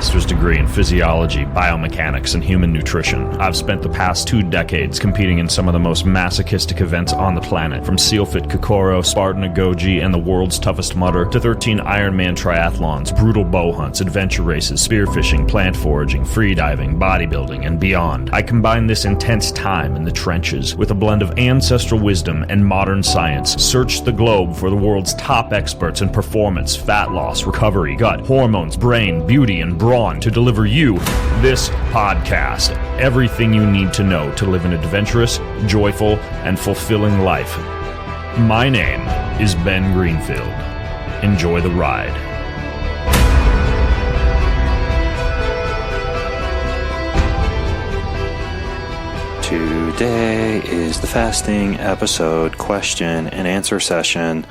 master's degree in physiology, biomechanics, and human nutrition. I've spent the past 2 decades competing in some of the most masochistic events on the planet, from SealFit Kokoro, Spartan Agoji, and the world's toughest mudder, to 13 Ironman triathlons, brutal bow hunts, adventure races, spearfishing, plant foraging, freediving, bodybuilding, and beyond. I combine this intense time in the trenches with a blend of ancestral wisdom and modern science. Search the globe for the world's top experts in performance, fat loss, recovery, gut, hormones, brain, beauty, and brawn to deliver you this podcast. Everything you need to know to live an adventurous, joyful, and fulfilling life. My name is Ben Greenfield. Enjoy the ride. Today is the fasting episode question and answer session.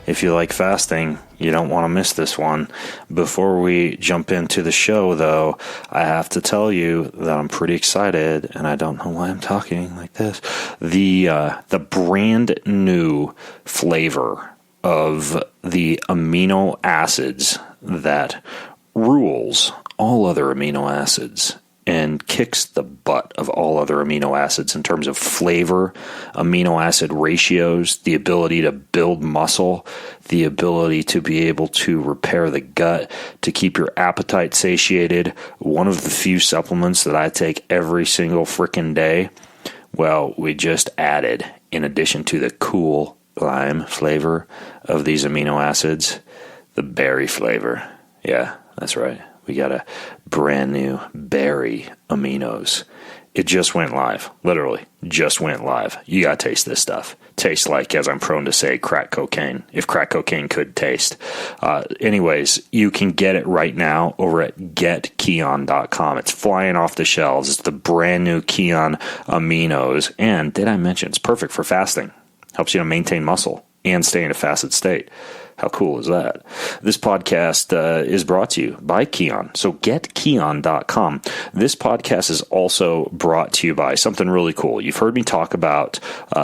If you like fasting, you don't want to miss this one. Before we jump into the show, though, I have to tell you that I'm pretty excited, and I don't know why I'm talking like this. The brand new flavor of the amino acids that rules all other amino acids and kicks the butt of all other amino acids in terms of flavor, amino acid ratios, the ability to build muscle, the ability to be able to repair the gut, to keep your appetite satiated. One of the few supplements that I take every single frickin' day. Well, we just added, in addition to the cool lime flavor of these amino acids, the berry flavor. Yeah, that's right. We got a brand new berry aminos. It just went live. Literally, just went live. You got to taste this stuff. Tastes like, as I'm prone to say, crack cocaine. If crack cocaine could taste. Anyways, you can get it right now over at getkeon.com. It's flying off the shelves. It's the brand new Keon aminos. And did I mention it's perfect for fasting? Helps you to maintain muscle and stay in a fasted state. How cool is that? This podcast is brought to you by Keon. So getkeon.com. This podcast is also brought to you by something really cool. You've heard me talk about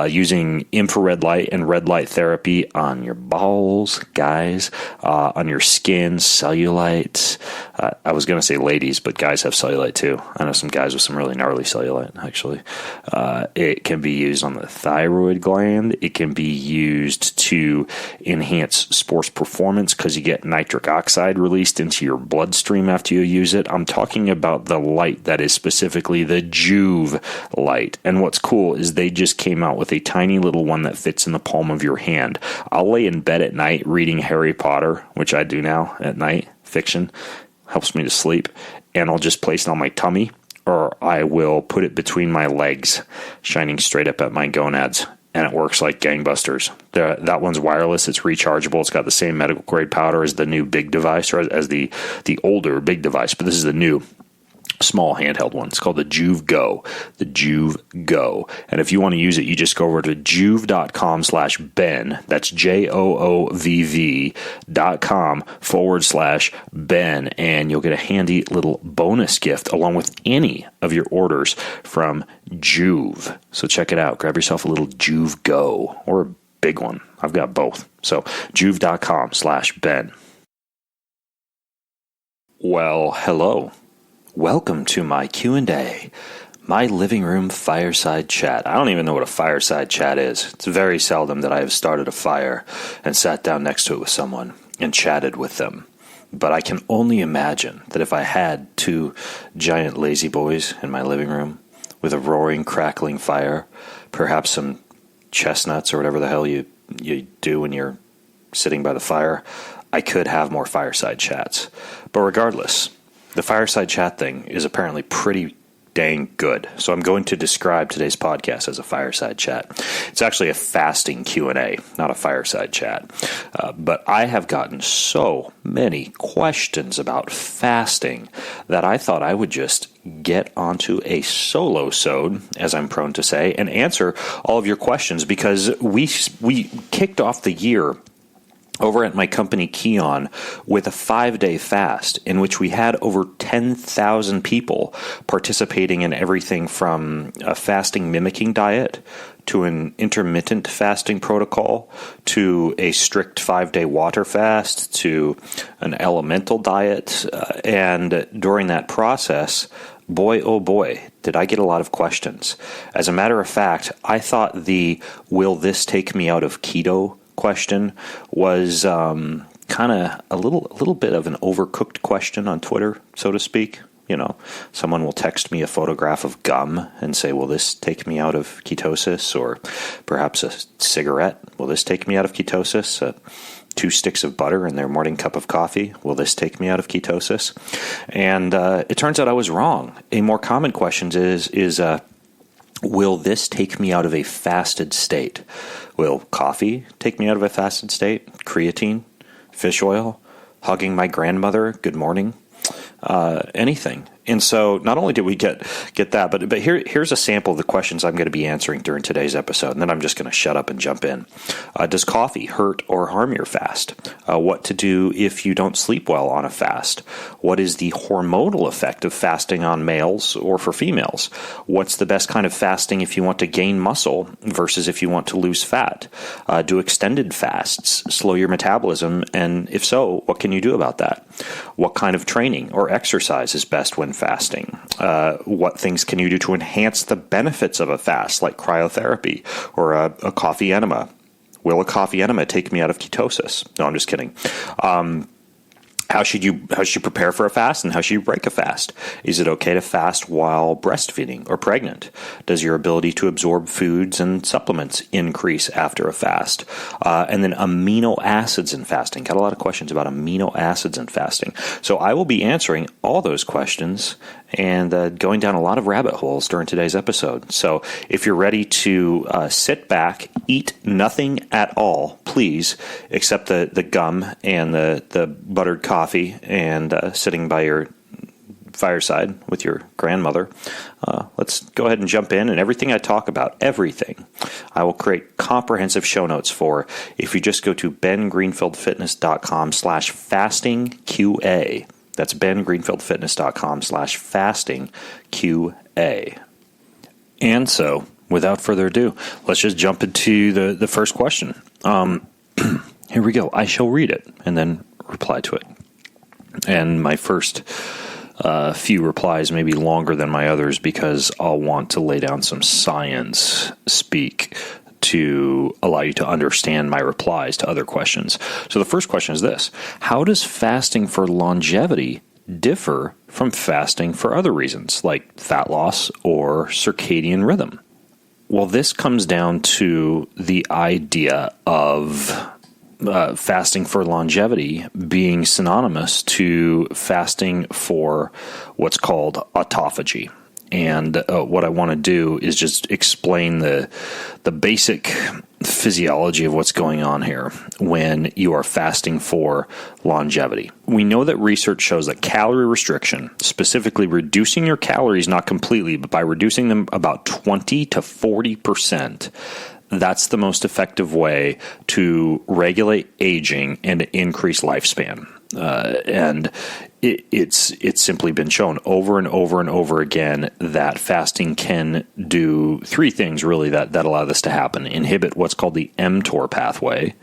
using infrared light and red light therapy on your balls, guys, on your skin, cellulite. I was going to say ladies, but guys have cellulite too. I know some guys with some really gnarly cellulite, actually. It can be used on the thyroid gland. It can be used to enhance sports performance because you get nitric oxide released into your bloodstream after you use it. I'm talking about the light that is specifically the Juve light. And what's cool is they just came out with a tiny little one that fits in the palm of your hand. I'll lay in bed at night reading Harry Potter, which I do now at night, fiction, helps me to sleep, and I'll just place it on my tummy, or I will put it between my legs, shining straight up at my gonads. And it works like gangbusters. That one's wireless. It's rechargeable. It's got the same medical grade powder as the new big device, or as the older big device. But this is the new small handheld one. It's called the Juve Go. The Juve Go. And if you want to use it, you just go over to juve.com/Ben. That's JOOVV.com/Ben. And you'll get a handy little bonus gift along with any of your orders from Juve. So check it out. Grab yourself a little Juve Go or a big one. I've got both. So juve.com/Ben. Well, hello. Welcome to my Q&A, my living room fireside chat. I don't even know what a fireside chat is. It's very seldom that I have started a fire and sat down next to it with someone and chatted with them. But I can only imagine that if I had 2 giant lazy boys in my living room with a roaring, crackling fire, perhaps some chestnuts or whatever the hell you do when you're sitting by the fire, I could have more fireside chats. But regardless, the fireside chat thing is apparently pretty dang good. So I'm going to describe today's podcast as a fireside chat. It's actually a fasting Q&A, not a fireside chat. But I have gotten so many questions about fasting that I thought I would just get onto a solo-sode, as I'm prone to say, and answer all of your questions, because we kicked off the year over at my company Keon with a 5-day fast in which we had over 10,000 people participating in everything from a fasting mimicking diet to an intermittent fasting protocol, to a strict 5-day water fast, to an elemental diet. And during that process, boy, oh boy, did I get a lot of questions. As a matter of fact, I thought the "will this take me out of keto" question was kind of a little bit of an overcooked question on Twitter, so to speak. You know, someone will text me a photograph of gum and say, "Will this take me out of ketosis?" Or perhaps a cigarette. "Will this take me out of ketosis?" 2 sticks of butter in their morning cup of coffee. "Will this take me out of ketosis?" And it turns out I was wrong. A more common question is will this take me out of a fasted state? Will coffee take me out of a fasted state? Creatine? Fish oil? Hugging my grandmother? Good morning? Anything. And so not only did we get that, but here's a sample of the questions I'm going to be answering during today's episode, and then I'm just going to shut up and jump in. Does coffee hurt or harm your fast? What to do if you don't sleep well on a fast? What is the hormonal effect of fasting on males or for females? What's the best kind of fasting if you want to gain muscle versus if you want to lose fat? Do extended fasts slow your metabolism? And if so, what can you do about that? What kind of training or exercise is best when fasting? What things can you do to enhance the benefits of a fast, like cryotherapy or a coffee enema? Will a coffee enema take me out of ketosis? No, I'm just kidding. How should you prepare for a fast, and how should you break a fast? Is it okay to fast while breastfeeding or pregnant? Does your ability to absorb foods and supplements increase after a fast? And then amino acids in fasting. Got a lot of questions about amino acids in fasting. So I will be answering all those questions and going down a lot of rabbit holes during today's episode. So if you're ready to sit back, eat nothing at all, please, except the gum and the buttered coffee and sitting by your fireside with your grandmother. Let's go ahead and jump in. And everything I talk about, everything, I will create comprehensive show notes for if you just go to bengreenfieldfitness.com/fastingqa. That's bengreenfieldfitness.com/fastingqa. And so, without further ado, let's just jump into the first question. Here we go. I shall read it and then reply to it. And my first few replies may be longer than my others because I'll want to lay down some science speak to allow you to understand my replies to other questions. So the first question is this: how does fasting for longevity differ from fasting for other reasons, like fat loss or circadian rhythm? Well, this comes down to the idea of fasting for longevity being synonymous to fasting for what's called autophagy. And what I want to do is just explain the basic physiology of what's going on here when you are fasting for longevity. We know that research shows that calorie restriction, specifically reducing your calories, not completely, but by reducing them about 20 to 40%, that's the most effective way to regulate aging and increase lifespan. And it's simply been shown over and over and over again that fasting can do 3 things really that allow this to happen: inhibit what's called the mTOR pathway,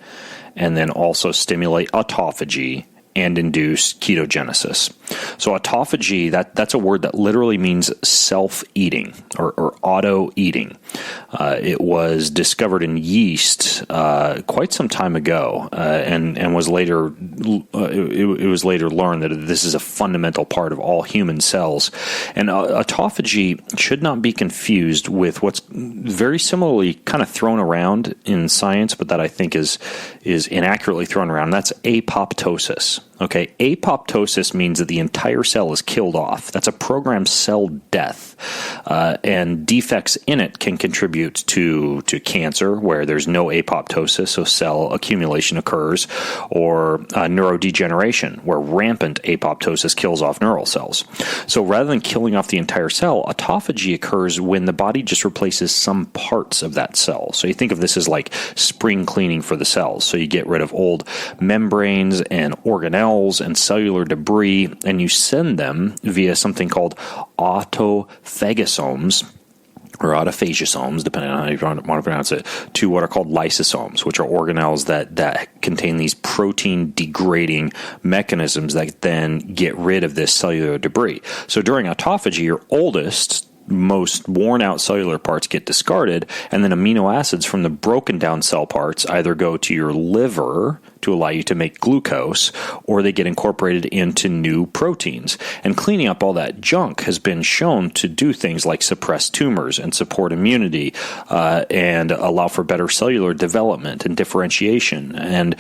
and then also stimulate autophagy and induce ketogenesis. So autophagy, that's a word that literally means self-eating or auto-eating. It was discovered in yeast quite some time ago, and was later it was later learned that this is a fundamental part of all human cells. And autophagy should not be confused with what's very similarly kind of thrown around in science, but that I think is inaccurately thrown around. That's apoptosis. Okay, apoptosis means that the entire cell is killed off. That's a programmed cell death, and defects in it can contribute to cancer, where there's no apoptosis, so cell accumulation occurs, or neurodegeneration, where rampant apoptosis kills off neural cells. So rather than killing off the entire cell, autophagy occurs when the body just replaces some parts of that cell. So you think of this as like spring cleaning for the cells. So you get rid of old membranes and organelles and cellular debris, and you send them via something called autophagosomes or autophagosomes, depending on how you want to pronounce it, to what are called lysosomes, which are organelles that contain these protein-degrading mechanisms that then get rid of this cellular debris. So during autophagy, your oldest, most worn-out cellular parts get discarded, and then amino acids from the broken-down cell parts either go to your liver to allow you to make glucose, or they get incorporated into new proteins. And cleaning up all that junk has been shown to do things like suppress tumors and support immunity and allow for better cellular development and differentiation. And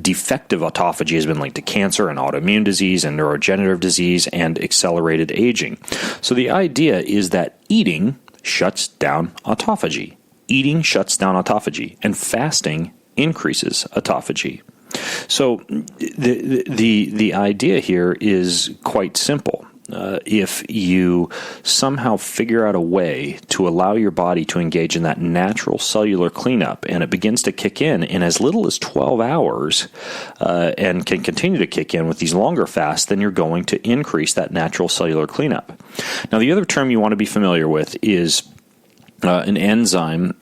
defective autophagy has been linked to cancer and autoimmune disease and neurodegenerative disease and accelerated aging. So the idea is that eating shuts down autophagy. Eating shuts down autophagy, and fasting increases autophagy. So the idea here is quite simple. If you somehow figure out a way to allow your body to engage in that natural cellular cleanup, and it begins to kick in as little as 12 hours and can continue to kick in with these longer fasts, then you're going to increase that natural cellular cleanup. Now, the other term you want to be familiar with is an enzyme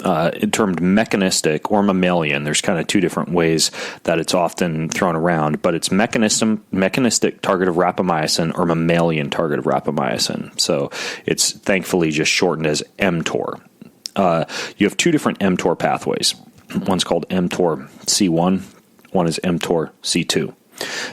termed mechanistic or mammalian. There's kind of two different ways that it's often thrown around, but it's mechanistic target of rapamycin or mammalian target of rapamycin. So it's thankfully just shortened as mTOR. You have two different mTOR pathways. One's called mTOR C1, one is mTOR C2.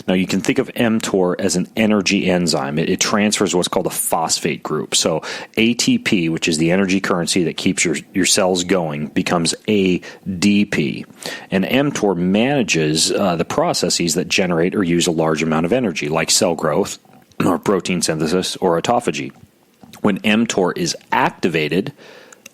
Now, you can think of mTOR as an energy enzyme. It transfers what's called a phosphate group. So ATP, which is the energy currency that keeps your cells going, becomes ADP. And mTOR manages the processes that generate or use a large amount of energy, like cell growth or protein synthesis or autophagy. When mTOR is activated,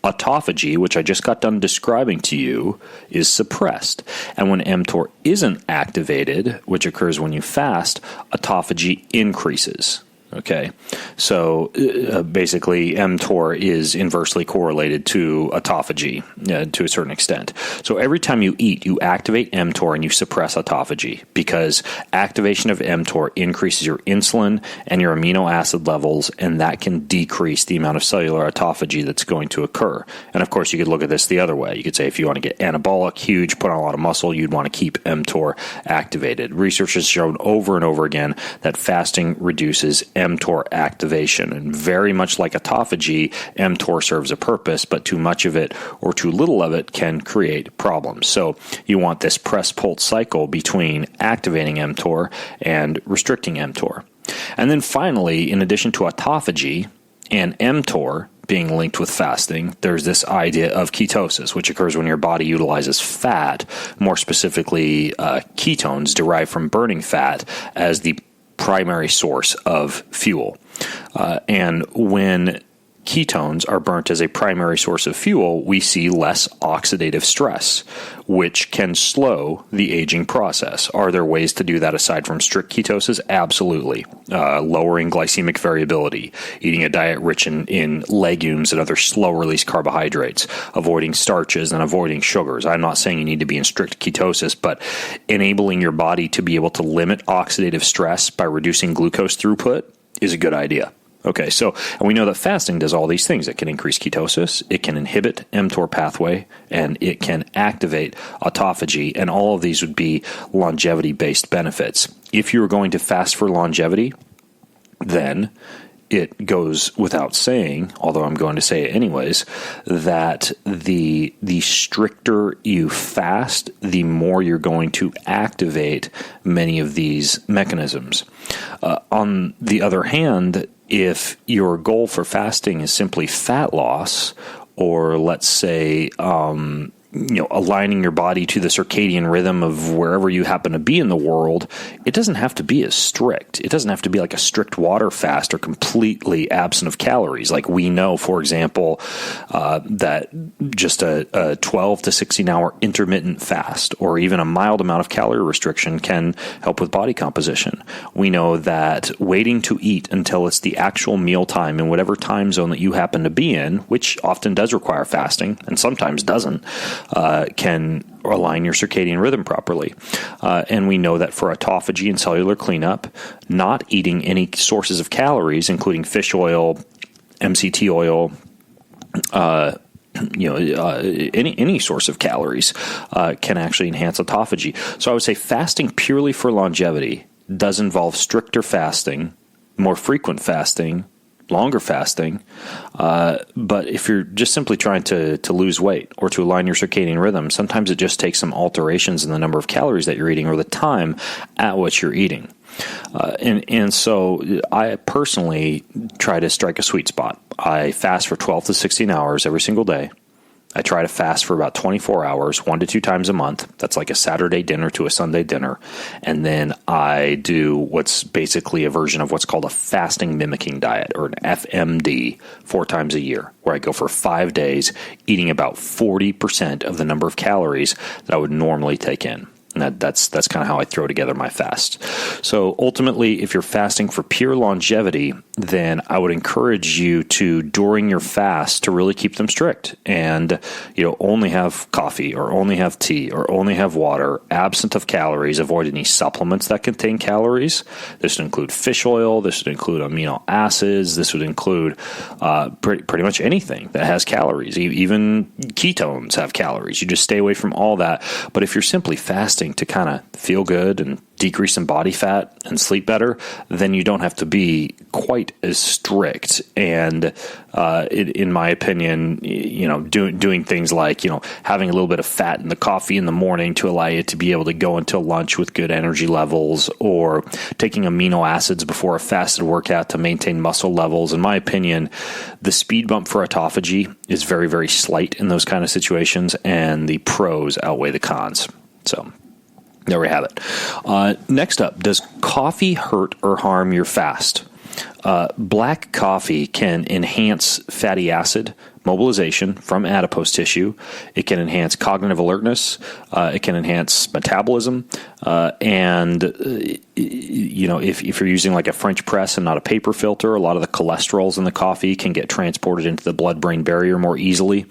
autophagy, which I just got done describing to you, is suppressed. And when mTOR isn't activated, which occurs when you fast, autophagy increases. Okay, so basically mTOR is inversely correlated to autophagy to a certain extent. So every time you eat, you activate mTOR and you suppress autophagy, because activation of mTOR increases your insulin and your amino acid levels, and that can decrease the amount of cellular autophagy that's going to occur. And of course, you could look at this the other way. You could say if you want to get anabolic, huge, put on a lot of muscle, you'd want to keep mTOR activated. Research has shown over and over again that fasting reduces mTOR activation. And very much like autophagy, mTOR serves a purpose, but too much of it or too little of it can create problems. So you want this press-pulse cycle between activating mTOR and restricting mTOR. And then finally, in addition to autophagy and mTOR being linked with fasting, there's this idea of ketosis, which occurs when your body utilizes fat, more specifically ketones derived from burning fat, as the primary source of fuel. And when ketones are burnt as a primary source of fuel, we see less oxidative stress, which can slow the aging process. Are there ways to do that aside from strict ketosis? Absolutely. Lowering glycemic variability, eating a diet rich in legumes and other slow-release carbohydrates, avoiding starches and avoiding sugars. I'm not saying you need to be in strict ketosis, but enabling your body to be able to limit oxidative stress by reducing glucose throughput is a good idea. Okay, and we know that fasting does all these things. It can increase ketosis, it can inhibit mTOR pathway, and it can activate autophagy, and all of these would be longevity-based benefits. If you were going to fast for longevity, then it goes without saying, although I'm going to say it anyways, that the stricter you fast, the more you're going to activate many of these mechanisms. On the other hand, if your goal for fasting is simply fat loss, or let's say aligning your body to the circadian rhythm of wherever you happen to be in the world, it doesn't have to be as strict. It doesn't have to be like a strict water fast or completely absent of calories. Like we know, for example, that just a 12 to 16 hour intermittent fast or even a mild amount of calorie restriction can help with body composition. We know that waiting to eat until it's the actual meal time in whatever time zone that you happen to be in, which often does require fasting and sometimes doesn't, can align your circadian rhythm properly. And we know that for autophagy and cellular cleanup, not eating any sources of calories, including fish oil, MCT oil, any source of calories can actually enhance autophagy. So I would say fasting purely for longevity does involve stricter fasting, more frequent fasting, longer fasting. But if you're just simply trying to lose weight or to align your circadian rhythm, sometimes it just takes some alterations in the number of calories that you're eating or the time at which you're eating. And so I personally try to strike a sweet spot. I fast for 12 to 16 hours every single day. I try to fast for about 24 hours, 1 to 2 times a month. That's like a Saturday dinner to a Sunday dinner. And then I do what's basically a version of what's called a fasting mimicking diet, or an FMD, 4 times a year, where I go for 5 days eating about 40% of the number of calories that I would normally take in. And that's kind of how I throw together my fast. So ultimately, if you're fasting for pure longevity, then I would encourage you to, during your fast, to really keep them strict and, only have coffee or only have tea or only have water, absent of calories. Avoid any supplements that contain calories. This would include fish oil. This would include amino acids. This would include pretty much anything that has calories. Even ketones have calories. You just stay away from all that. But if you're simply fasting to kind of feel good and decrease some body fat and sleep better, then you don't have to be quite as strict. And in my opinion, doing things like, having a little bit of fat in the coffee in the morning to allow you to be able to go until lunch with good energy levels, or taking amino acids before a fasted workout to maintain muscle levels. In my opinion, the speed bump for autophagy is very, very slight in those kind of situations, and the pros outweigh the cons. So there we have it. Next up, does coffee hurt or harm your fast? Black coffee can enhance fatty acid mobilization from adipose tissue. It can enhance cognitive alertness. It can enhance metabolism. And if you're using like a French press and not a paper filter, a lot of the cholesterols in the coffee can get transported into the blood-brain barrier more easily.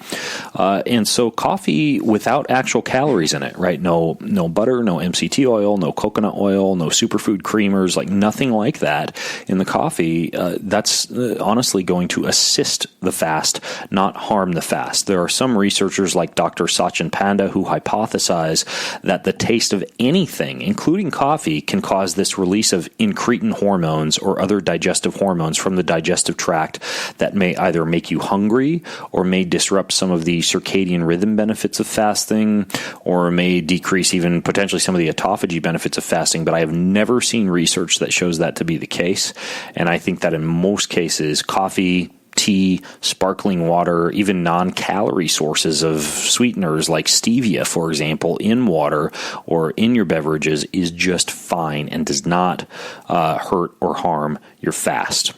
And so coffee without actual calories in it, right? No butter, no MCT oil, no coconut oil, no superfood creamers, like nothing like that in the coffee. That's honestly going to assist the fast, not harm the fast. There are some researchers like Dr. Sachin Panda who hypothesize that the taste of anything, including coffee, can cause this release of incretin hormones or other digestive hormones from the digestive tract that may either make you hungry or may disrupt some of the circadian rhythm benefits of fasting, or may decrease even potentially some of the autophagy benefits of fasting. But I have never seen research that shows that to be the case. And I think that in most cases, coffee, tea, sparkling water, even non-calorie sources of sweeteners like stevia, for example, in water or in your beverages is just fine and does not hurt or harm your fast.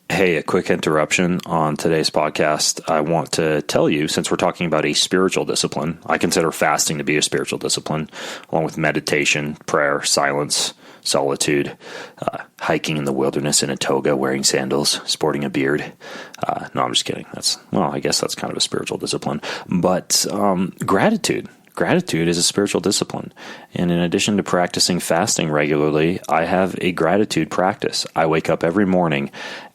Hey, a quick interruption on today's podcast. I want to tell you, since we're talking about a spiritual discipline, I consider fasting to be a spiritual discipline, along with meditation, prayer, silence, solitude, hiking in the wilderness in a toga, wearing sandals, sporting a beard. No, I'm just kidding. I guess that's kind of a spiritual discipline. But gratitude. Gratitude is a spiritual discipline. And in addition to practicing fasting regularly, I have a gratitude practice. I wake up every morning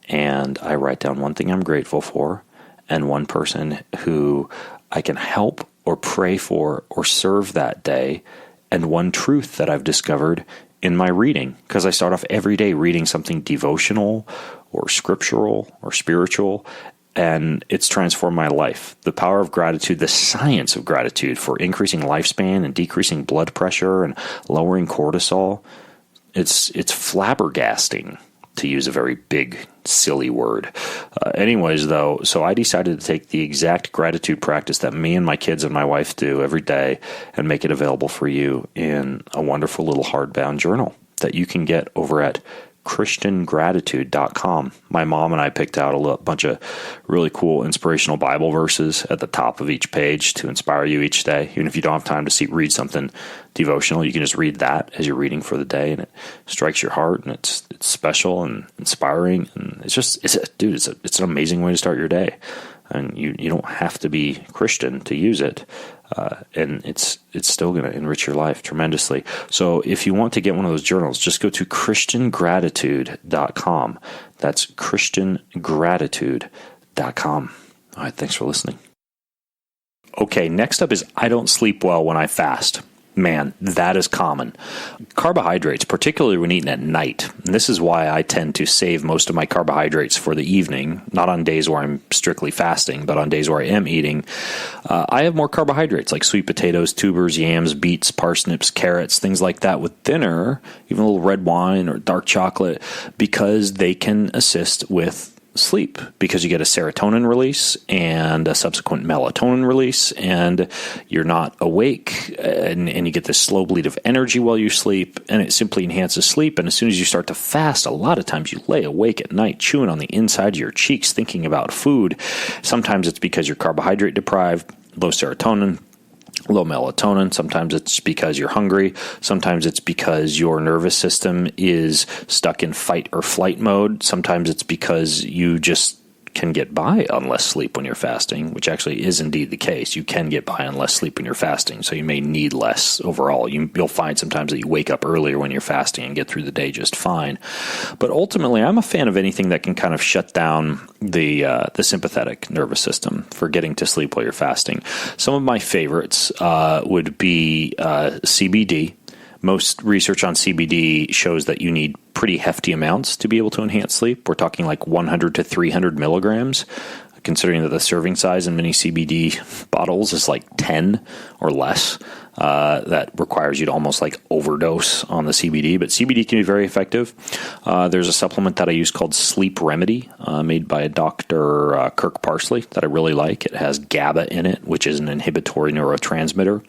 and I write down one thing I'm grateful for and one person who I can help or pray for or serve that day, and one truth that I've discovered in my reading, because I start off every day reading something devotional or scriptural or spiritual, and it's transformed my life. The power of gratitude, the science of gratitude for increasing lifespan and decreasing blood pressure and lowering cortisol, it's flabbergasting, to use a very big, silly word. Anyways, though, so I decided to take the exact gratitude practice that me and my kids and my wife do every day and make it available for you in a wonderful little hardbound journal that you can get over at christiangratitude.com. My mom and I picked out a bunch of really cool inspirational Bible verses at the top of each page to inspire you each day. Even if you don't have time to read something devotional, you can just read that as you're reading for the day, and it strikes your heart, and it's special and inspiring, and it's an amazing way to start your day. And you don't have to be Christian to use it. And it's still going to enrich your life tremendously. So if you want to get one of those journals, just go to christiangratitude.com. That's christiangratitude.com. All right, thanks for listening. Okay, next up is I don't sleep well when I fast. Man, that is common. Carbohydrates, particularly when eaten at night, and this is why I tend to save most of my carbohydrates for the evening, not on days where I'm strictly fasting, but on days where I am eating. I have more carbohydrates like sweet potatoes, tubers, yams, beets, parsnips, carrots, things like that with dinner, even a little red wine or dark chocolate, because they can assist with sleep, because you get a serotonin release and a subsequent melatonin release, and you're not awake, and you get this slow bleed of energy while you sleep, and it simply enhances sleep. And as soon as you start to fast, a lot of times you lay awake at night chewing on the inside of your cheeks thinking about food. Sometimes it's because you're carbohydrate deprived, low serotonin, low melatonin. Sometimes it's because you're hungry. Sometimes it's because your nervous system is stuck in fight or flight mode. Sometimes it's because you just can get by on less sleep when you're fasting, which actually is indeed the case. You can get by on less sleep when you're fasting, so you may need less overall. You'll find sometimes that you wake up earlier when you're fasting and get through the day just fine. But ultimately, I'm a fan of anything that can kind of shut down the sympathetic nervous system for getting to sleep while you're fasting. Some of my favorites would be CBD. Most research on CBD shows that you need pretty hefty amounts to be able to enhance sleep. We're talking like 100 to 300 milligrams, considering that the serving size in many CBD bottles is like 10 or less. That requires you to almost like overdose on the CBD, but CBD can be very effective. There's a supplement that I use called Sleep Remedy, made by Dr. Kirk Parsley, that I really like. It has GABA in it, which is an inhibitory neurotransmitter.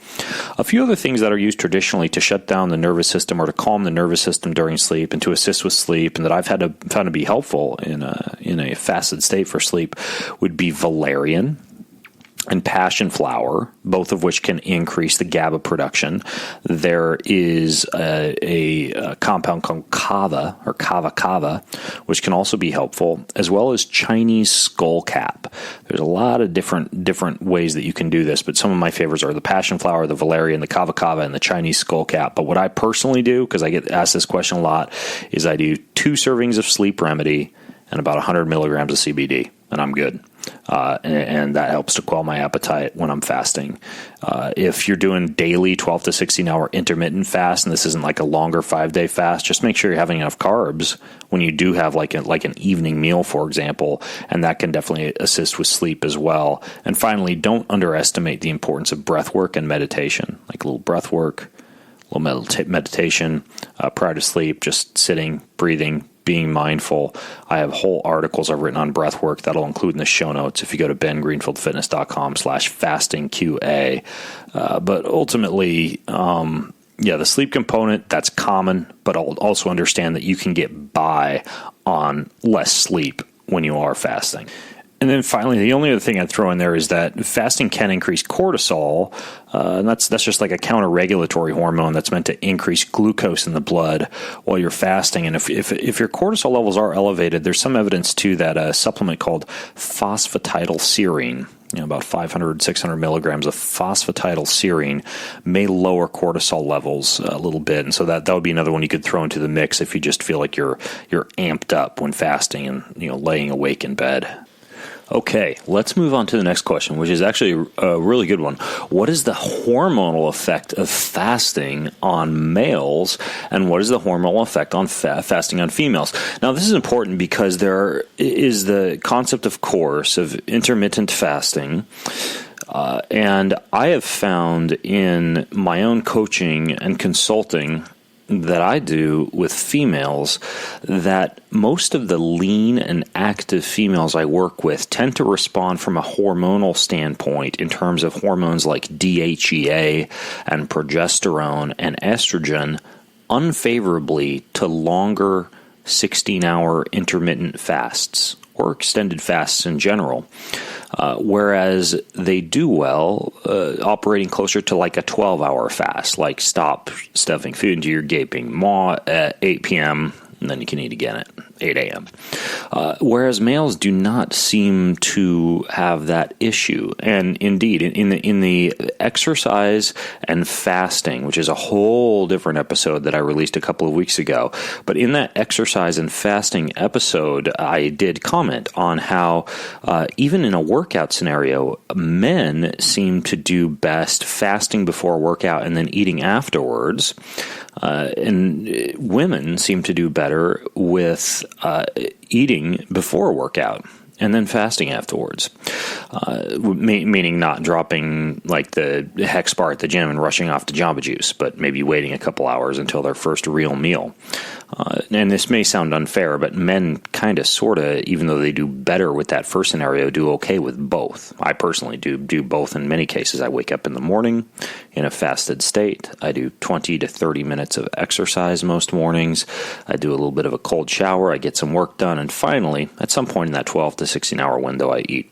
A few other things that are used traditionally to shut down the nervous system or to calm the nervous system during sleep and to assist with sleep, and that I've found to be helpful in a fasted state for sleep, would be valerian and passion flower, both of which can increase the GABA production. There is a compound called kava, or kava, which can also be helpful, as well as Chinese skullcap. There's a lot of different ways that you can do this, but some of my favorites are the passion flower, the valerian, the kava, and the Chinese skullcap. But what I personally do, because I get asked this question a lot, is I do 2 servings of Sleep Remedy and about 100 milligrams of CBD, and I'm good. And that helps to quell my appetite when I'm fasting. If you're doing daily 12 to 16 hour intermittent fast, and this isn't like a longer 5-day fast, just make sure you're having enough carbs when you do have like an evening meal, for example, and that can definitely assist with sleep as well. And finally, don't underestimate the importance of breath work and meditation, like a little breath work, a little meditation prior to sleep, just sitting, breathing, being mindful. I have whole articles I've written on breath work that'll include in the show notes if you go to bengreenfieldfitness.com/fastingqa. But ultimately, the sleep component, that's common, but I'll also understand that you can get by on less sleep when you are fasting. And then finally, the only other thing I'd throw in there is that fasting can increase cortisol, and that's just like a counter-regulatory hormone that's meant to increase glucose in the blood while you're fasting. And if your cortisol levels are elevated, there's some evidence too that a supplement called phosphatidylserine, about 500, 600 milligrams of phosphatidylserine, may lower cortisol levels a little bit. And so that would be another one you could throw into the mix if you just feel like you're amped up when fasting and laying awake in bed. Okay, let's move on to the next question, which is actually a really good one. What is the hormonal effect of fasting on males, and what is the hormonal effect on fasting on females? Now, this is important because there is the concept, of course, of intermittent fasting. And I have found in my own coaching and consulting that I do with females that most of the lean and active females I work with tend to respond from a hormonal standpoint in terms of hormones like DHEA and progesterone and estrogen unfavorably to longer 16-hour intermittent fasts or extended fasts in general. Whereas they do well operating closer to like a 12-hour fast, like stop stuffing food into your gaping maw at 8 p.m., and then you can eat again 8 a.m. Whereas males do not seem to have that issue. And indeed, in the exercise and fasting, which is a whole different episode that I released a couple of weeks ago, but in that exercise and fasting episode, I did comment on how even in a workout scenario, men seem to do best fasting before a workout and then eating afterwards. And women seem to do better with eating before a workout and then fasting afterwards, meaning not dropping like the hex bar at the gym and rushing off to Jamba Juice, but maybe waiting a couple hours until their first real meal. And this may sound unfair, but men kind of, sort of, even though they do better with that first scenario, do okay with both. I personally do both in many cases. I wake up in the morning in a fasted state. I do 20 to 30 minutes of exercise most mornings. I do a little bit of a cold shower. I get some work done. And finally, at some point in that 12 to 16-hour window, I eat.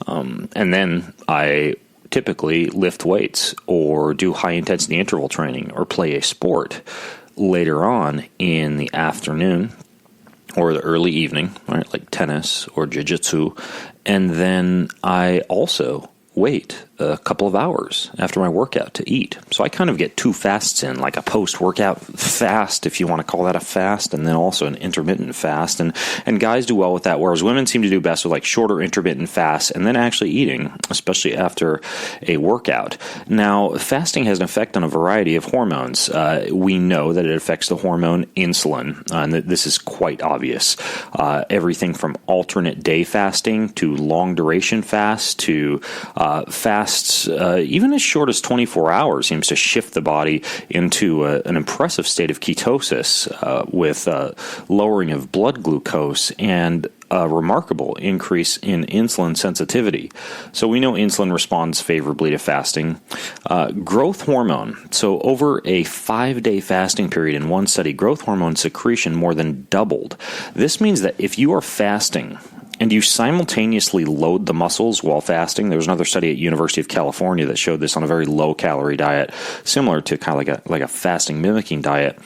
And then I typically lift weights or do high-intensity interval training or play a sport later on in the afternoon or the early evening, right, like tennis or jiu-jitsu, and then I also wait a couple of hours after my workout to eat. So I kind of get two fasts in, like a post-workout fast, if you want to call that a fast, and then also an intermittent fast. And guys do well with that, whereas women seem to do best with like shorter intermittent fasts and then actually eating, especially after a workout. Now, fasting has an effect on a variety of hormones. We know that it affects the hormone insulin, and this is quite obvious. Everything from alternate day fasting to long duration fasts to fasts even as short as 24 hours seems to shift the body into an impressive state of ketosis with lowering of blood glucose and a remarkable increase in insulin sensitivity. So we know insulin responds favorably to fasting. Growth hormone. So over a 5-day fasting period in one study, growth hormone secretion more than doubled. This means that if you are fasting and you simultaneously load the muscles while fasting, there was another study at University of California that showed this on a very low-calorie diet, similar to kind of like a fasting mimicking diet,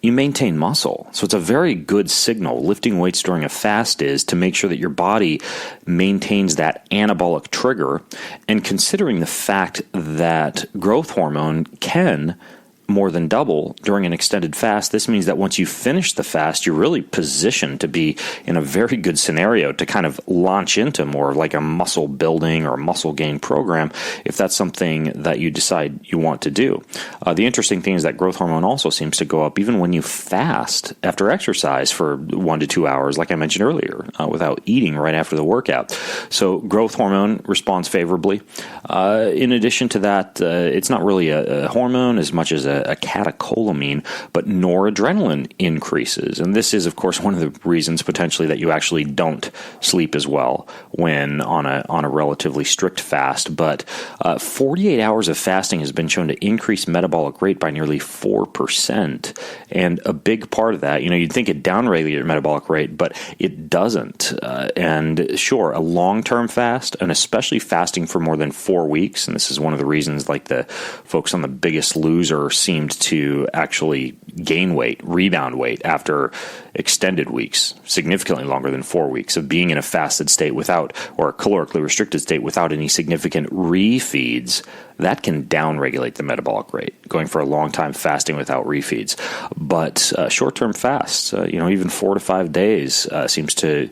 you maintain muscle. So it's a very good signal. Lifting weights during a fast is to make sure that your body maintains that anabolic trigger. And considering the fact that growth hormone can more than double during an extended fast, this means that once you finish the fast, you're really positioned to be in a very good scenario to kind of launch into more like a muscle building or muscle gain program if that's something that you decide you want to do. The interesting thing is that growth hormone also seems to go up even when you fast after exercise for 1 to 2 hours, like I mentioned earlier, without eating right after the workout. So growth hormone responds favorably. In addition to that, it's not really a hormone as much as a catecholamine, but noradrenaline increases. And this is, of course, one of the reasons potentially that you actually don't sleep as well when on a relatively strict fast. But 48 hours of fasting has been shown to increase metabolic rate by nearly 4%. And a big part of that, you'd think it downregulates your metabolic rate, but it doesn't. And sure, a long-term fast, and especially fasting for more than 4 weeks, and this is one of the reasons like the folks on The Biggest Loser seemed to actually gain weight, rebound weight after extended weeks, significantly longer than 4 weeks of being in a fasted state without, or a calorically restricted state without any significant refeeds. That can downregulate the metabolic rate, going for a long time fasting without refeeds. But short-term fasts, even 4 to 5 days seems to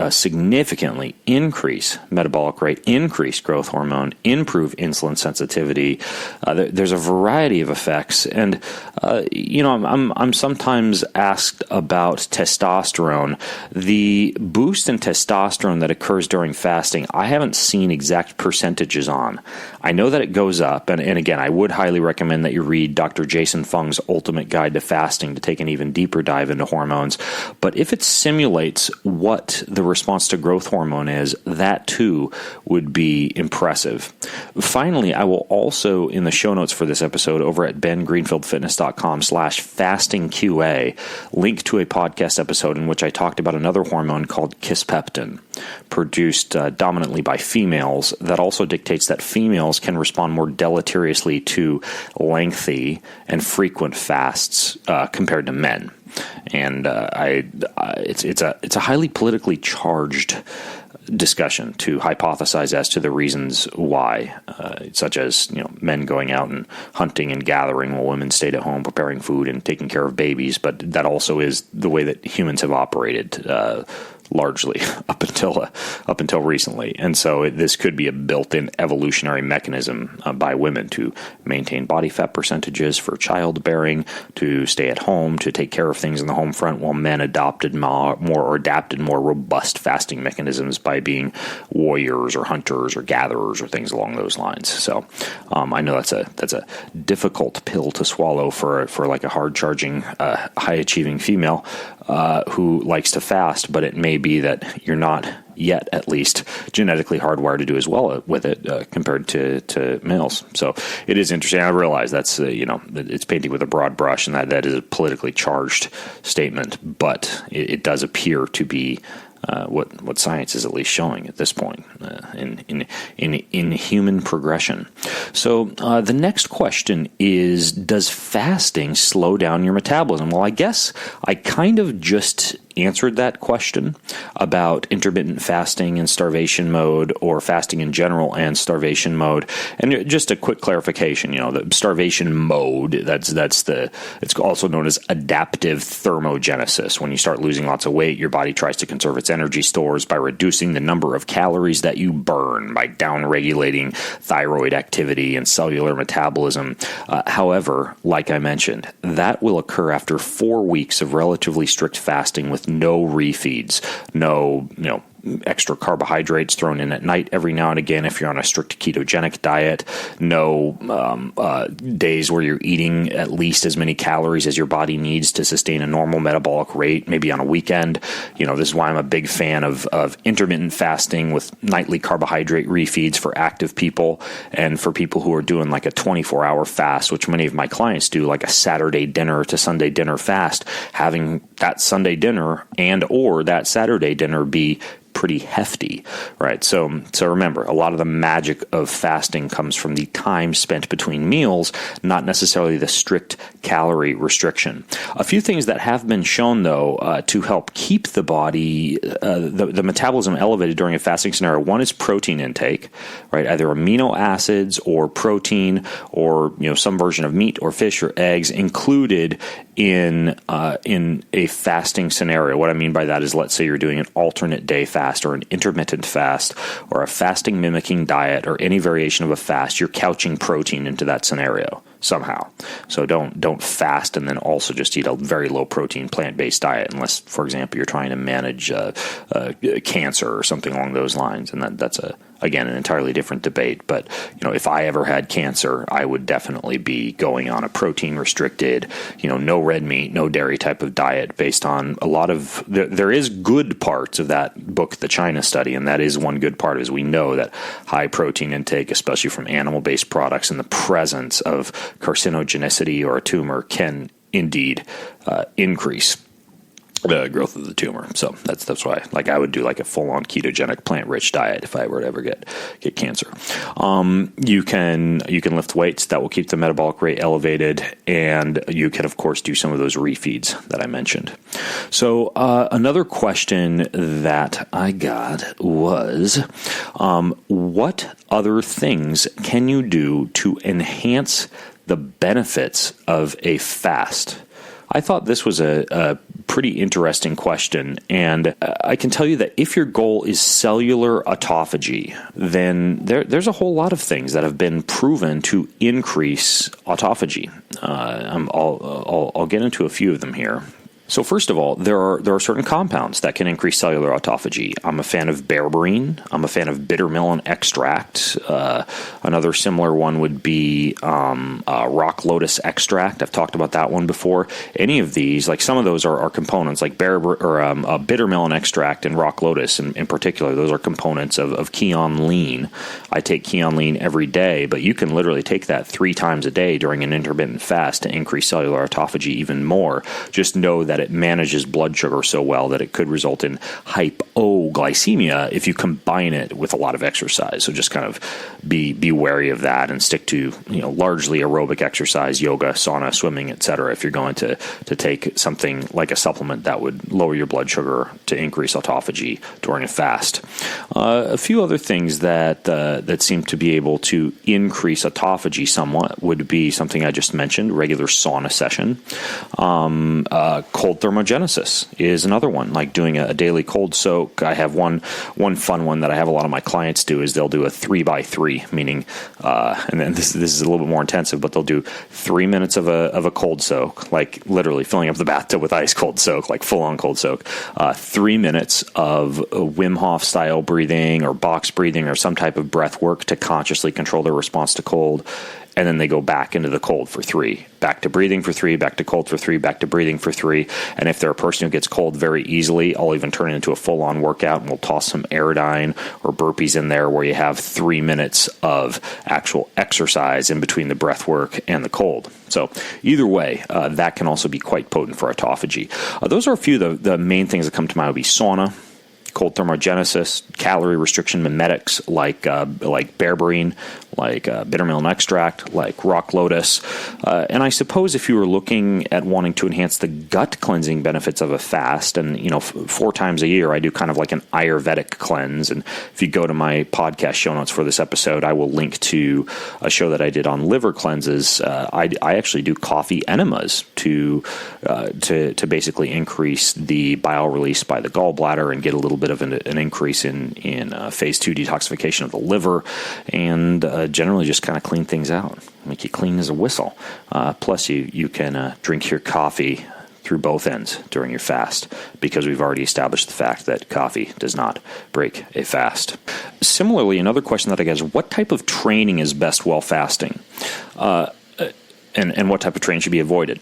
significantly increase metabolic rate, increase growth hormone, improve insulin sensitivity. There's a variety of effects. And, I'm sometimes asked about testosterone. The boost in testosterone that occurs during fasting, I haven't seen exact percentages on. I know that it goes up, and again, I would highly recommend that you read Dr. Jason Fung's Ultimate Guide to Fasting to take an even deeper dive into hormones. But if it simulates what the response to growth hormone is, that too would be impressive. Finally, I will also, in the show notes for this episode over at bengreenfieldfitness.com/fastingqa, link to a podcast episode in which I talked about another hormone called kisspeptin. produced dominantly by females, that also dictates that females can respond more deleteriously to lengthy and frequent fasts compared to men. And it's a highly politically charged discussion to hypothesize as to the reasons why, such as men going out and hunting and gathering while women stayed at home preparing food and taking care of babies. But that also is the way that humans have operated largely up until recently. And so this could be a built-in evolutionary mechanism by women to maintain body fat percentages for childbearing, to stay at home, to take care of things in the home front, while men adopted more robust fasting mechanisms by being warriors or hunters or gatherers or things along those lines. So I know that's a difficult pill to swallow for like a hard-charging, high-achieving female who likes to fast, but it may be that you're not yet, at least, genetically hardwired to do as well with it compared to males. So it is interesting. I realize that's it's painting with a broad brush, and that is a politically charged statement, but it does appear to be what science is at least showing at this point in human progression. So the next question is, does fasting slow down your metabolism? Well, I guess I kind of just answered that question about intermittent fasting and starvation mode, or fasting in general and starvation mode. And just a quick clarification, the starvation mode, it's also known as adaptive thermogenesis. When you start losing lots of weight, your body tries to conserve its energy stores by reducing the number of calories that you burn, by downregulating thyroid activity and cellular metabolism. However, like I mentioned, that will occur after 4 weeks of relatively strict fasting with no refeeds, no extra carbohydrates thrown in at night every now and again if you're on a strict ketogenic diet, no days where you're eating at least as many calories as your body needs to sustain a normal metabolic rate, maybe on a weekend. This is why I'm a big fan of intermittent fasting with nightly carbohydrate refeeds for active people, and for people who are doing like a 24-hour fast, which many of my clients do, like a Saturday dinner to Sunday dinner fast, having that Sunday dinner and or that Saturday dinner be pretty hefty, right? So remember, a lot of the magic of fasting comes from the time spent between meals, not necessarily the strict calorie restriction. A few things that have been shown, though, to help keep the body, the metabolism elevated during a fasting scenario. One is protein intake, right? Either amino acids or protein, or some version of meat or fish or eggs included in a fasting scenario. What I mean by that is, let's say you're doing an alternate day fast, or an intermittent fast, or a fasting mimicking diet, or any variation of a fast. You're couching protein into that scenario somehow. So don't fast and then also just eat a very low protein plant-based diet, unless, for example, you're trying to manage cancer or something along those lines, and that's again, an entirely different debate. But, if I ever had cancer, I would definitely be going on a protein restricted, no red meat, no dairy type of diet, based on a lot of, there is good parts of that book, the China study. And that is one good part, is we know that high protein intake, especially from animal-based products, in the presence of carcinogenicity or a tumor, can indeed increase the growth of the tumor. So that's why, like, I would do like a full-on ketogenic plant-rich diet if I were to ever get cancer. You can lift weights that will keep the metabolic rate elevated, and you can, of course, do some of those refeeds that I mentioned. So another question that I got was, what other things can you do to enhance the benefits of a fast? I thought this was a pretty interesting question, and I can tell you that if your goal is cellular autophagy, then there's a whole lot of things that have been proven to increase autophagy. I'll get into a few of them here. So first of all, there are certain compounds that can increase cellular autophagy. I'm a fan of berberine. I'm a fan of bitter melon extract. Another similar one would be rock lotus extract. I've talked about that one before. Any of these, like some of those are components, like bitter melon extract and rock lotus in particular. Those are components of quinoline. I take quinoline every day, but you can literally take that 3 times a day during an intermittent fast to increase cellular autophagy even more. Just know that that it manages blood sugar so well that it could result in hypoglycemia if you combine it with a lot of exercise. So just kind of be wary of that and stick to largely aerobic exercise, yoga, sauna, swimming, etc. If you're going to take something like a supplement that would lower your blood sugar to increase autophagy during a fast. A few other things that seem to be able to increase autophagy somewhat would be something I just mentioned, regular sauna session. Cold thermogenesis is another one, like doing a daily cold soak. I have one fun one that I have a lot of my clients do is they'll do a 3x3, meaning, and then this is a little bit more intensive, but they'll do 3 minutes of a cold soak, like literally filling up the bathtub with ice cold soak, like full on cold soak. 3 minutes of Wim Hof style breathing or box breathing or some type of breath work to consciously control their response to cold. And then they go back into the cold for 3, back to breathing for 3, back to cold for 3, back to breathing for 3. And if they're a person who gets cold very easily, I'll even turn it into a full-on workout, and we'll toss some Aerodyne or burpees in there where you have 3 minutes of actual exercise in between the breath work and the cold. So either way, that can also be quite potent for autophagy. Those are a few of the main things that come to mind would be sauna, cold thermogenesis, calorie restriction mimetics like berberine, like bitter melon extract, like rock lotus. And I suppose if you were looking at wanting to enhance the gut cleansing benefits of a fast, and 4 times a year I do kind of like an Ayurvedic cleanse. And if you go to my podcast show notes for this episode, I will link to a show that I did on liver cleanses. I actually do coffee enemas to basically increase the bile release by the gallbladder and get a little bit of an increase in phase 2 detoxification of the liver, and generally just kind of clean things out, make you clean as a whistle. Plus, you can drink your coffee through both ends during your fast, because we've already established the fact that coffee does not break a fast. Similarly, another question that I get is, what type of training is best while fasting? And what type of training should be avoided?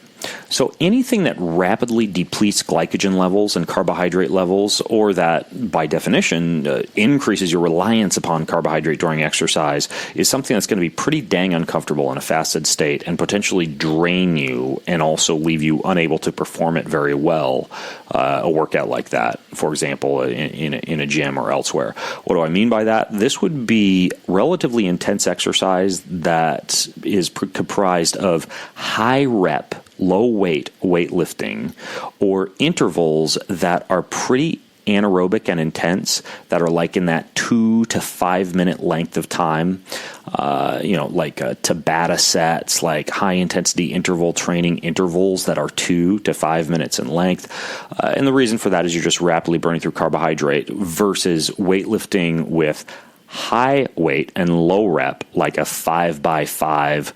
So anything that rapidly depletes glycogen levels and carbohydrate levels, or that, by definition, increases your reliance upon carbohydrate during exercise, is something that's going to be pretty dang uncomfortable in a fasted state and potentially drain you and also leave you unable to perform it very well, a workout like that, for example, in a gym or elsewhere. What do I mean by that? This would be relatively intense exercise that is comprised of high rep, low weight weightlifting, or intervals that are pretty anaerobic and intense, that are like in that 2 to 5 minute length of time, like Tabata sets, like high intensity interval training intervals that are 2 to 5 minutes in length. And the reason for that is you're just rapidly burning through carbohydrate versus weightlifting with high weight and low rep, like a 5x5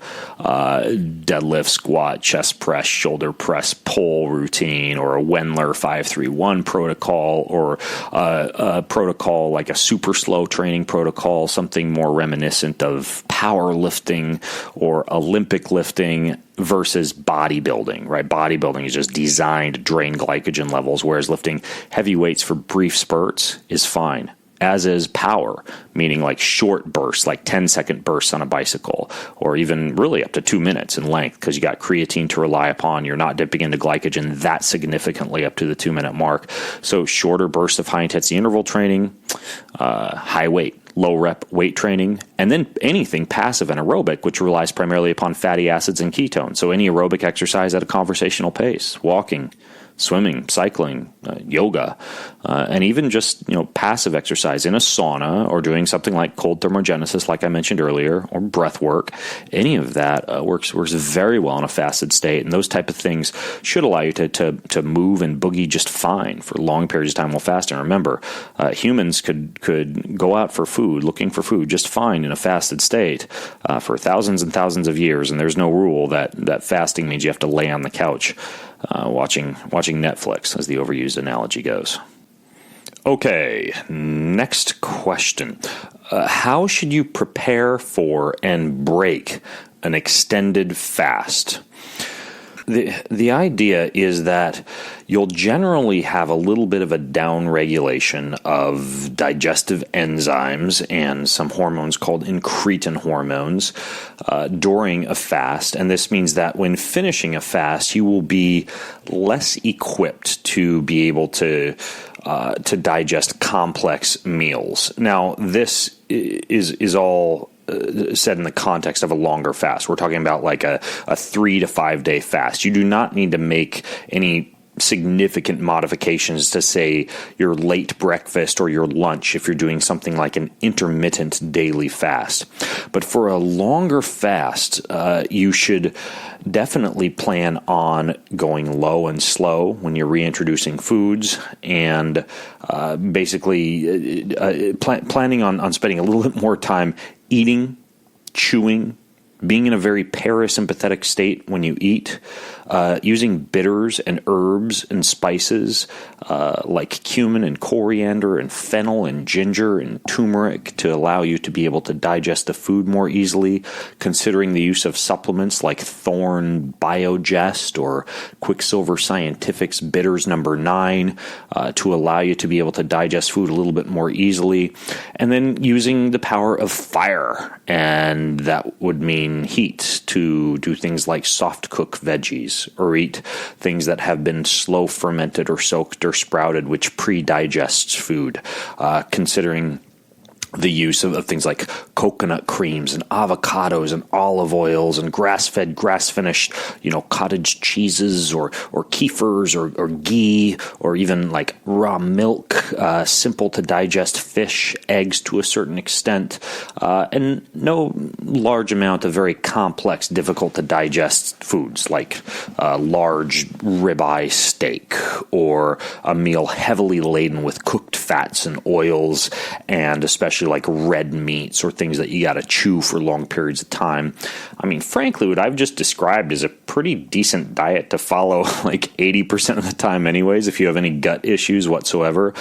deadlift, squat, chest press, shoulder press, pull routine, or a Wendler 5-3-1 protocol, or a protocol like a super slow training protocol, something more reminiscent of powerlifting or Olympic lifting, versus bodybuilding, right? Bodybuilding is just designed to drain glycogen levels, whereas lifting heavy weights for brief spurts is fine. As is power, meaning like short bursts, like 10-second bursts on a bicycle, or even really up to 2 minutes in length, because you got creatine to rely upon. You're not dipping into glycogen that significantly up to the 2 minute mark. So shorter bursts of high intensity interval training, high weight, low rep weight training, and then anything passive and aerobic, which relies primarily upon fatty acids and ketones. So any aerobic exercise at a conversational pace, walking, swimming, cycling, yoga, and even just passive exercise in a sauna, or doing something like cold thermogenesis, like I mentioned earlier, or breath work. Any of that works very well in a fasted state, and those type of things should allow you to move and boogie just fine for long periods of time while fasting. Remember, humans could go out for food, looking for food just fine in a fasted state for thousands and thousands of years, and there's no rule that fasting means you have to lay on the couch watching Netflix, as the overused analogy goes. Okay, next question. How should you prepare for and break an extended fast? The idea is that you'll generally have a little bit of a downregulation of digestive enzymes and some hormones called incretin hormones during a fast. And this means that when finishing a fast, you will be less equipped to be able to digest complex meals. Now, this is all said in the context of a longer fast. We're talking about like a 3 to 5 day fast. You do not need to make any significant modifications to, say, your late breakfast or your lunch if you're doing something like an intermittent daily fast. But for a longer fast, you should definitely plan on going low and slow when you're reintroducing foods, and basically planning on spending a little bit more time eating, chewing, being in a very parasympathetic state when you eat, using bitters and herbs and spices like cumin and coriander and fennel and ginger and turmeric to allow you to be able to digest the food more easily, considering the use of supplements like Thorne Biogest or Quicksilver Scientific's Bitters number 9 to allow you to be able to digest food a little bit more easily, and then using the power of fire, and that would mean heat to do things like soft cook veggies or eat things that have been slow fermented or soaked or sprouted, which pre-digests food, considering the use of things like coconut creams and avocados and olive oils and grass-fed, grass-finished, cottage cheeses or kefirs or ghee, or even like raw milk, simple to digest fish, eggs to a certain extent, and no large amount of very complex, difficult to digest foods like large ribeye steak or a meal heavily laden with cooked fats and oils, and especially like red meats or things that you got to chew for long periods of time. I mean, frankly, what I've just described is a pretty decent diet to follow like 80% of the time anyways, if you have any gut issues whatsoever.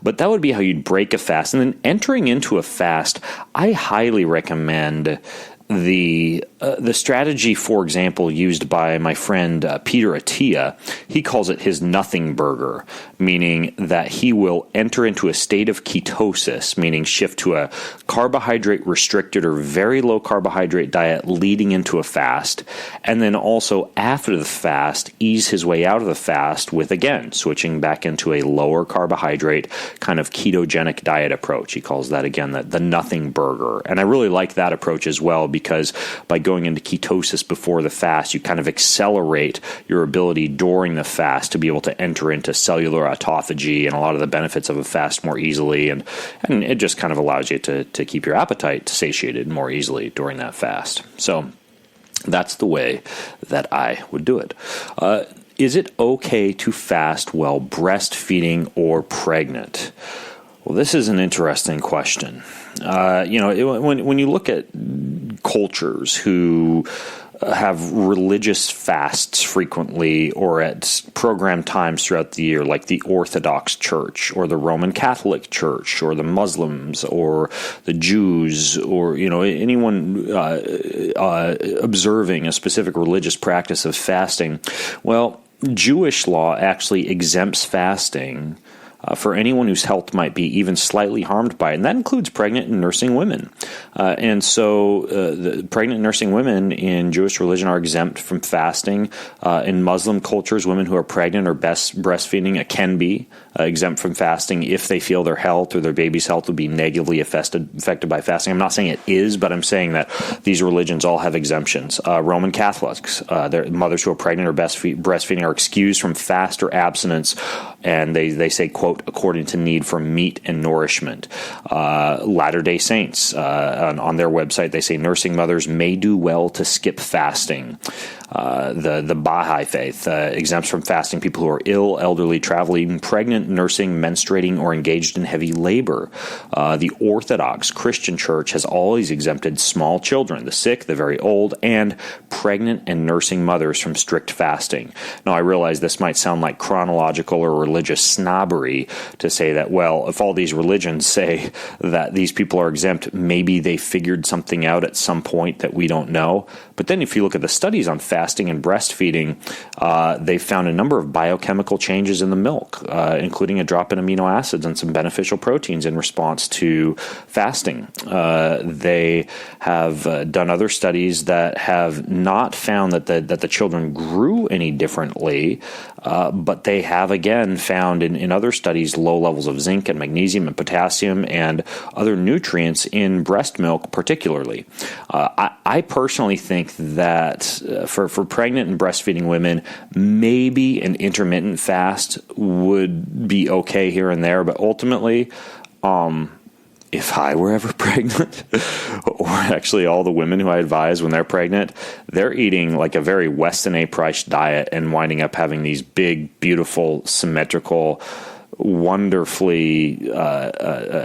But that would be how you'd break a fast. And then entering into a fast, I highly recommend the strategy, for example, used by my friend Peter Attia. He calls it his nothing burger, meaning that he will enter into a state of ketosis, meaning shift to a carbohydrate restricted or very low carbohydrate diet leading into a fast, and then also after the fast ease his way out of the fast with, again, switching back into a lower carbohydrate kind of ketogenic diet approach. He calls that, again, the nothing burger. And I really like that approach as well, because by going into ketosis before the fast, you kind of accelerate your ability during the fast to be able to enter into cellular autophagy and a lot of the benefits of a fast more easily, and it just kind of allows you to keep your appetite satiated more easily during that fast. So that's the way that I would do it. Is it okay to fast while breastfeeding or pregnant? Well, this is an interesting question. When you look at cultures who have religious fasts frequently or at programmed times throughout the year, like the Orthodox Church or the Roman Catholic Church or the Muslims or the Jews, or anyone observing a specific religious practice of fasting, well, Jewish law actually exempts fasting for anyone whose health might be even slightly harmed by it, and that includes pregnant and nursing women. And so the pregnant and nursing women in Jewish religion are exempt from fasting. In Muslim cultures, women who are pregnant or breastfeeding can be exempt from fasting if they feel their health or their baby's health would be negatively affected by fasting. I'm not saying it is, but I'm saying that these religions all have exemptions. Roman Catholics, their mothers who are pregnant or breastfeeding are excused from fast or abstinence, and they say, quote, according to need for meat and nourishment. Latter-day Saints, on their website, they say nursing mothers may do well to skip fasting. The Baha'i faith exempts from fasting people who are ill, elderly, traveling, pregnant, nursing, menstruating, or engaged in heavy labor. The Orthodox Christian Church has always exempted small children, the sick, the very old, and pregnant and nursing mothers from strict fasting. Now, I realize this might sound like chronological or religious snobbery to say that, well, if all these religions say that these people are exempt, maybe they figured something out at some point that we don't know. But then if you look at the studies on fasting and breastfeeding, they found a number of biochemical changes in the milk, including a drop in amino acids and some beneficial proteins in response to fasting. They have done other studies that have not found that the children grew any differently, but they have again found in other studies low levels of zinc and magnesium and potassium and other nutrients in breast milk particularly. I personally think that for pregnant and breastfeeding women, maybe an intermittent fast would be okay here and there, but ultimately, if I were ever pregnant, or actually all the women who I advise when they're pregnant, they're eating like a very Weston A. Price diet and winding up having these big, beautiful, symmetrical, wonderfully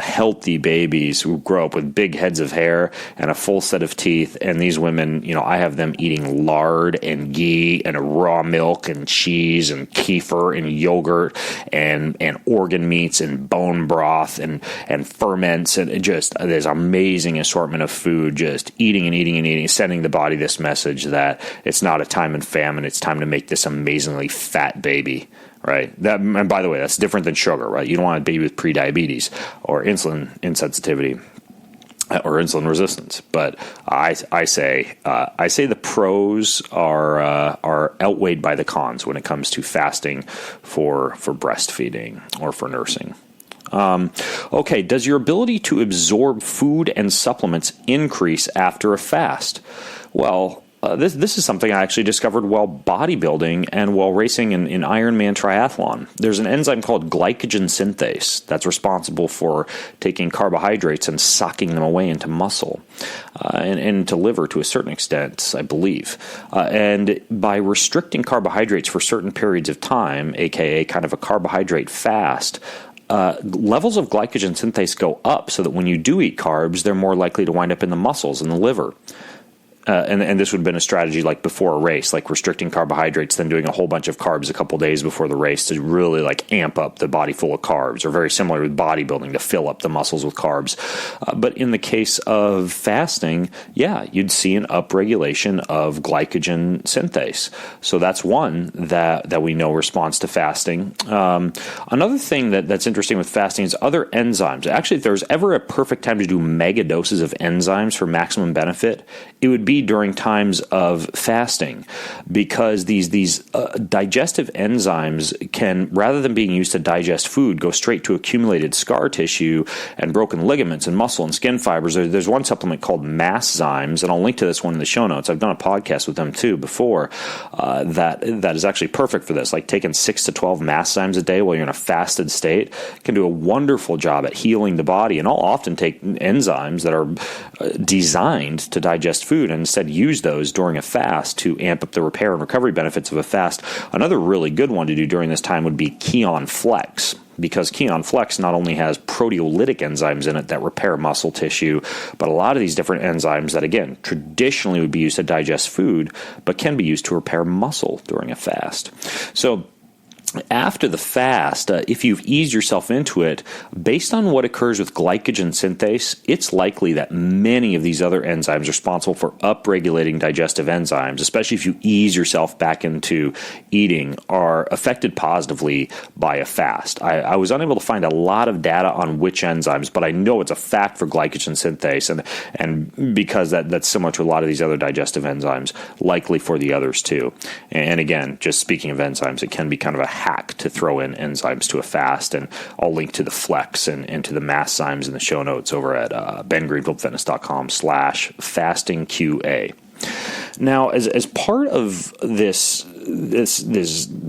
healthy babies who grow up with big heads of hair and a full set of teeth. And these women, I have them eating lard and ghee and raw milk and cheese and kefir and yogurt and organ meats and bone broth and ferments and just this amazing assortment of food, just eating and eating and eating, sending the body this message that it's not a time in famine, it's time to make this amazingly fat baby. Right. And by the way, that's different than sugar, right? You don't want a baby with prediabetes or insulin insensitivity or insulin resistance. But I say the pros are outweighed by the cons when it comes to fasting for breastfeeding or for nursing. Okay, does your ability to absorb food and supplements increase after a fast? Well, this is something I actually discovered while bodybuilding and while racing in Ironman triathlon. There's an enzyme called glycogen synthase that's responsible for taking carbohydrates and sucking them away into muscle and into liver to a certain extent, I believe. And by restricting carbohydrates for certain periods of time, aka kind of a carbohydrate fast, levels of glycogen synthase go up so that when you do eat carbs, they're more likely to wind up in the muscles and the liver. And this would have been a strategy like before a race, like restricting carbohydrates, then doing a whole bunch of carbs a couple days before the race to really like amp up the body full of carbs, or very similar with bodybuilding to fill up the muscles with carbs. But in the case of fasting, yeah, you'd see an upregulation of glycogen synthase. So that's one that we know responds to fasting. Another thing that's interesting with fasting is other enzymes. Actually, if there's ever a perfect time to do mega doses of enzymes for maximum benefit, it would be during times of fasting, because these digestive enzymes can, rather than being used to digest food, go straight to accumulated scar tissue and broken ligaments and muscle and skin fibers. There's one supplement called Masszymes, and I'll link to this one in the show notes. I've done a podcast with them too before that is actually perfect for this. Like taking 6 to 12 Masszymes a day while you're in a fasted state can do a wonderful job at healing the body. And I'll often take enzymes that are designed to digest food and instead use those during a fast to amp up the repair and recovery benefits of a fast. Another really good one to do during this time would be Keon Flex, because Keon Flex not only has proteolytic enzymes in it that repair muscle tissue, but a lot of these different enzymes that, again, traditionally would be used to digest food, but can be used to repair muscle during a fast. So after the fast, if you've eased yourself into it, based on what occurs with glycogen synthase, it's likely that many of these other enzymes responsible for upregulating digestive enzymes, especially if you ease yourself back into eating, are affected positively by a fast. I was unable to find a lot of data on which enzymes, but I know it's a fact for glycogen synthase, and because that's similar to a lot of these other digestive enzymes, likely for the others too. And again, just speaking of enzymes, it can be kind of a hack to throw in enzymes to a fast, and I'll link to the Flex and to the Masszymes in the show notes over at bengreenfieldfitness.com/fastingqa. Now, as part of this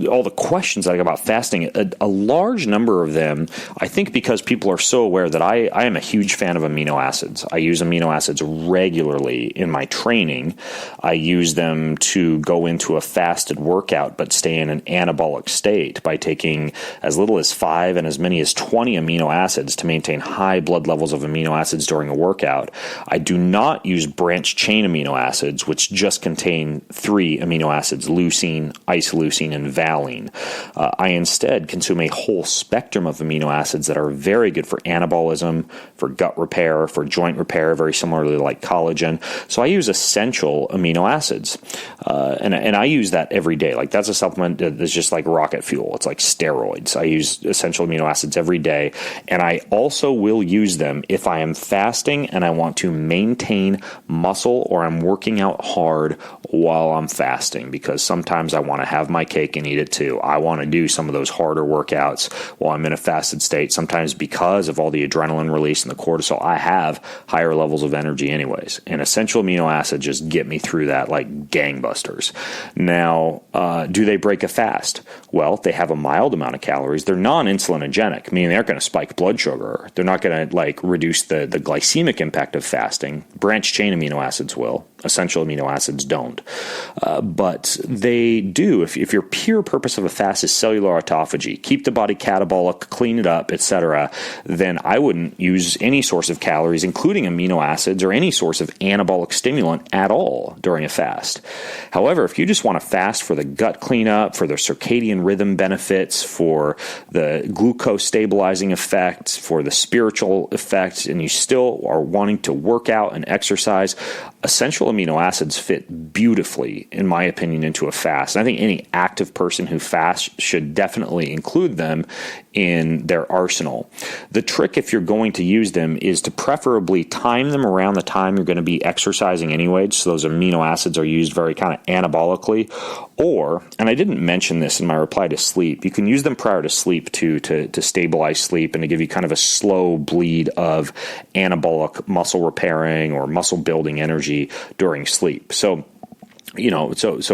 all the questions I got about fasting, a large number of them, I think because people are so aware that I am a huge fan of amino acids. I use amino acids regularly in my training. I use them to go into a fasted workout but stay in an anabolic state by taking as little as 5 and as many as 20 amino acids to maintain high blood levels of amino acids during a workout. I do not use branched chain amino acids, which just contain 3 amino acids: leucine, isoleucine, and valine. I instead consume a whole spectrum of amino acids that are very good for anabolism, for gut repair, for joint repair, very similarly like collagen. So I use essential amino acids, and I use that every day. Like that's a supplement that's just like rocket fuel. It's like steroids. I use essential amino acids every day, and I also will use them if I am fasting and I want to maintain muscle or I'm working out hard while I'm fasting, because sometimes I want to have my cake and eat it too. I want to do some of those harder workouts while I'm in a fasted state. Sometimes because of all the adrenaline release and the cortisol, I have higher levels of energy anyways. And essential amino acids just get me through that like gangbusters. Now, do they break a fast? Well, they have a mild amount of calories. They're non-insulinogenic, meaning they're going to spike blood sugar. They're not going to like reduce the glycemic impact of fasting. Branched chain amino acids will. Essential amino acids don't. But they do. If your pure purpose of a fast is cellular autophagy, keep the body catabolic, clean it up, etc., then I wouldn't use any source of calories, including amino acids or any source of anabolic stimulant at all during a fast. However, if you just want to fast for the gut cleanup, for the circadian rhythm benefits, for the glucose stabilizing effects, for the spiritual effects, and you still are wanting to work out and exercise, essential amino acids fit beautifully, in my opinion, into a fast. And I think any active person who fasts should definitely include them in their arsenal. The trick, if you're going to use them, is to preferably time them around the time you're going to be exercising anyway, so those amino acids are used very kind of anabolically. Or, and I didn't mention this in my reply to sleep, you can use them prior to sleep to stabilize sleep and to give you kind of a slow bleed of anabolic muscle repairing or muscle building energy during sleep. So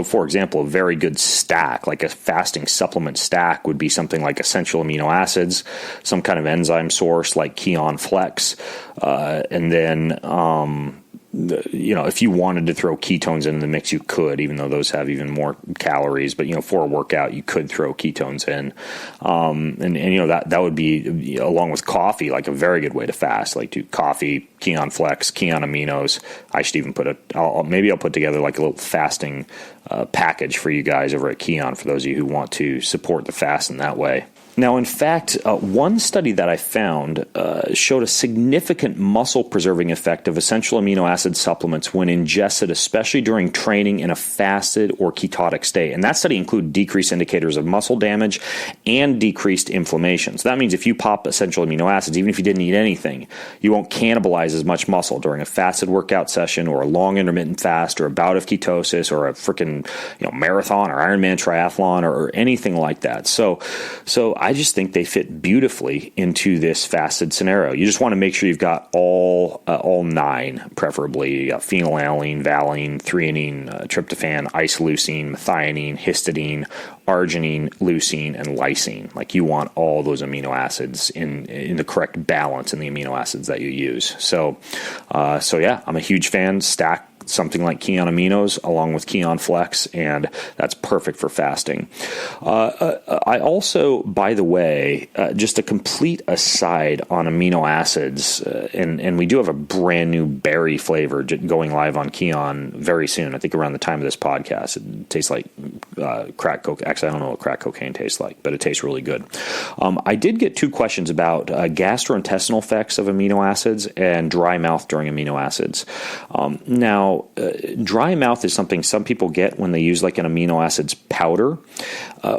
for example, a very good stack, like a fasting supplement stack, would be something like essential amino acids, some kind of enzyme source like Keon Flex, and then if you wanted to throw ketones in the mix, you could, even though those have even more calories. But for a workout, you could throw ketones in, that would be, along with coffee, like a very good way to fast. Like do coffee, Keon Flex, Keon Aminos. I should even I'll put together like a little fasting package for you guys over at Keon for those of you who want to support the fast in that way. Now, in fact, one study that I found showed a significant muscle-preserving effect of essential amino acid supplements when ingested, especially during training in a fasted or ketotic state. And that study included decreased indicators of muscle damage and decreased inflammation. So that means if you pop essential amino acids, even if you didn't eat anything, you won't cannibalize as much muscle during a fasted workout session or a long intermittent fast or a bout of ketosis or a freaking marathon or Ironman triathlon or anything like that. So I just think they fit beautifully into this fasted scenario. You just want to make sure you've got all 9, preferably. You got phenylalanine, valine, threonine, tryptophan, isoleucine, methionine, histidine, arginine, leucine, and lysine. Like you want all those amino acids in the correct balance in the amino acids that you use. So yeah, I'm a huge fan. Stack something like Keon Aminos along with Keon Flex, and that's perfect for fasting. I also, by the way, just a complete aside on amino acids, and we do have a brand new berry flavor going live on Keon very soon. I think around the time of this podcast. It tastes like crack cocaine. Actually, I don't know what crack cocaine tastes like, but it tastes really good. I did get 2 questions about gastrointestinal effects of amino acids and dry mouth during amino acids. Now, dry mouth is something some people get when they use like an amino acids powder.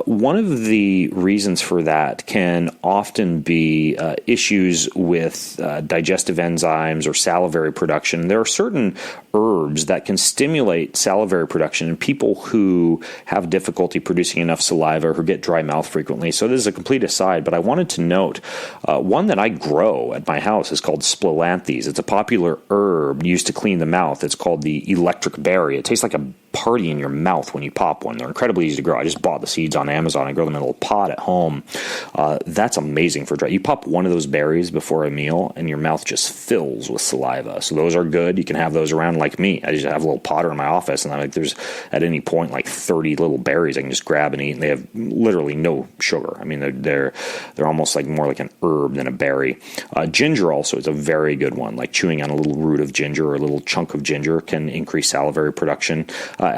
One of the reasons for that can often be issues with digestive enzymes or salivary production. There are certain herbs that can stimulate salivary production in people who have difficulty producing enough saliva or who get dry mouth frequently. So this is a complete aside, but I wanted to note one that I grow at my house is called splelanthes. It's a popular herb used to clean the mouth. It's called the electric berry. It tastes like a party in your mouth when you pop one. They're incredibly easy to grow. I just bought the seeds on Amazon. I grow them in a little pot at home. That's amazing for dry. You pop one of those berries before a meal and your mouth just fills with saliva. So those are good. You can have those around like me. I just have a little potter in my office and there's at any point like 30 little berries I can just grab and eat, and they have literally no sugar. I mean, they're almost like more like an herb than a berry. Ginger also is a very good one. Like chewing on a little root of ginger or a little chunk of ginger can increase salivary production.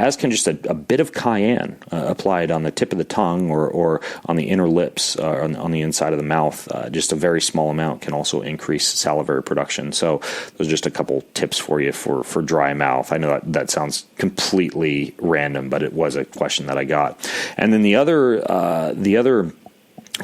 as can just a bit of cayenne applied on the tip of the tongue or on the inner lips, on the inside of the mouth. Just a very small amount can also increase salivary production. So those are just a couple tips for you for dry mouth. I know that sounds completely random, but it was a question that I got. And then the other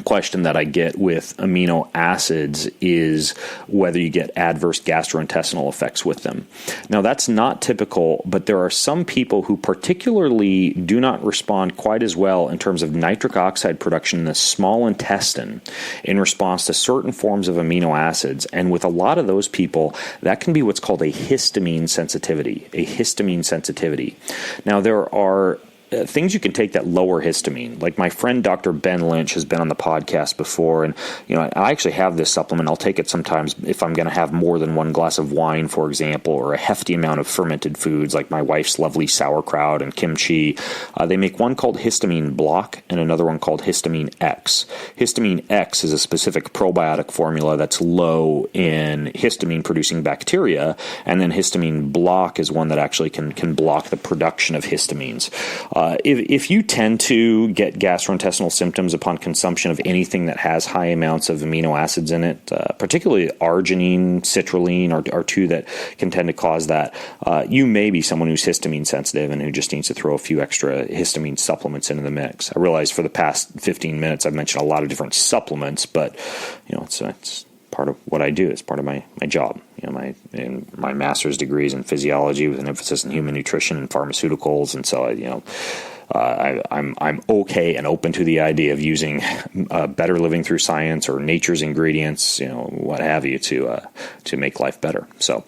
question that I get with amino acids is whether you get adverse gastrointestinal effects with them. Now, that's not typical, but there are some people who particularly do not respond quite as well in terms of nitric oxide production in the small intestine in response to certain forms of amino acids. And with a lot of those people, that can be what's called a histamine sensitivity. Now, there are things you can take that lower histamine. Like my friend Dr. Ben Lynch has been on the podcast before, and I actually have this supplement. I'll take it sometimes if I'm going to have more than one glass of wine, for example, or a hefty amount of fermented foods like my wife's lovely sauerkraut and kimchi. They make one called histamine block and another one called histamine X. Histamine X is a specific probiotic formula that's low in histamine-producing bacteria, and then histamine block is one that actually can block the production of histamines. If you tend to get gastrointestinal symptoms upon consumption of anything that has high amounts of amino acids in it, particularly arginine, citrulline are two that can tend to cause that, you may be someone who's histamine sensitive and who just needs to throw a few extra histamine supplements into the mix. I realize for the past 15 minutes I've mentioned a lot of different supplements, but it's part of what I do. It's part of my job. My master's degree is in physiology with an emphasis in human nutrition and pharmaceuticals, and so I'm okay and open to the idea of using better living through science or nature's ingredients, what have you, to make life better. So,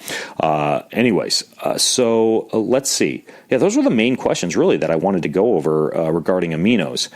so let's see. Yeah, those were the main questions really that I wanted to go over regarding aminos.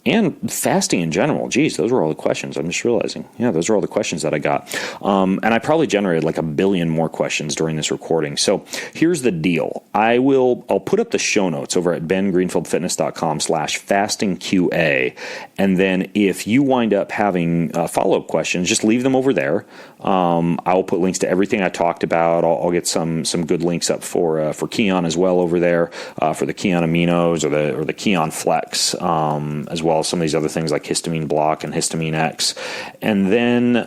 And fasting in general. Geez, those were all the questions. I'm just realizing. Yeah, those are all the questions that I got. And I probably generated like 1 billion more questions during this recording. So here's the deal. I'll put up the show notes over at bengreenfieldfitness.com/fastingqa. And then if you wind up having follow-up questions, just leave them over there. I'll put links to everything I talked about. I'll get some good links up for Keon as well over there, for the Keon aminos or the Keon Flex, as well as some of these other things like histamine block and histamine X. And then,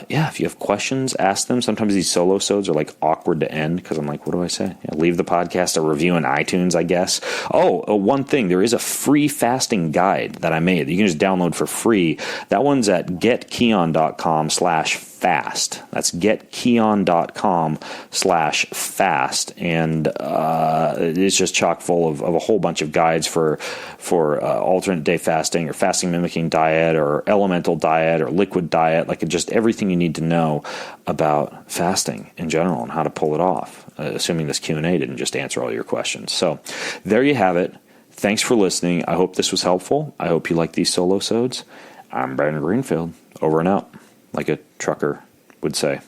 if you have questions, ask them. Sometimes these solo-sodes are like awkward to end because I'm like, what do I say? Leave the podcast a review in iTunes, I guess. One thing, there is a free fasting guide that I made that you can just download for free. That one's at getkeon.com/fast. That's getkeon.com/fast. And it's just chock full of a whole bunch of guides for alternate day fasting or fasting mimicking diet or elemental diet or liquid diet, like just everything you need to know about fasting in general and how to pull it off, assuming this Q&A didn't just answer all your questions. So there you have it. Thanks for listening. I hope this was helpful. I hope you like these solo-sodes. I'm Ben Greenfield. Over and out, like a trucker would say.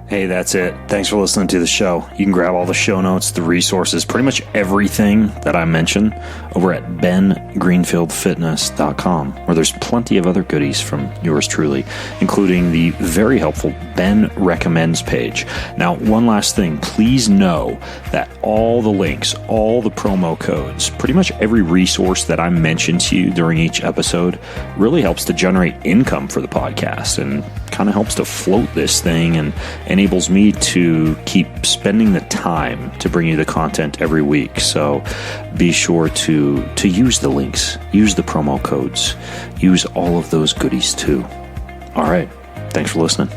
Hey, that's it. Thanks for listening to the show. You can grab all the show notes, the resources, pretty much everything that I mentioned over at bengreenfieldfitness.com, where there's plenty of other goodies from yours truly, including the very helpful Ben Recommends page. Now, one last thing. Please know that all the links, all the promo codes, pretty much every resource that I mentioned to you during each episode really helps to generate income for the podcast and kind of helps to float this thing and enables me to keep spending the time to bring you the content every week. So be sure to use the links, use the promo codes, use all of those goodies too. All right. Thanks for listening.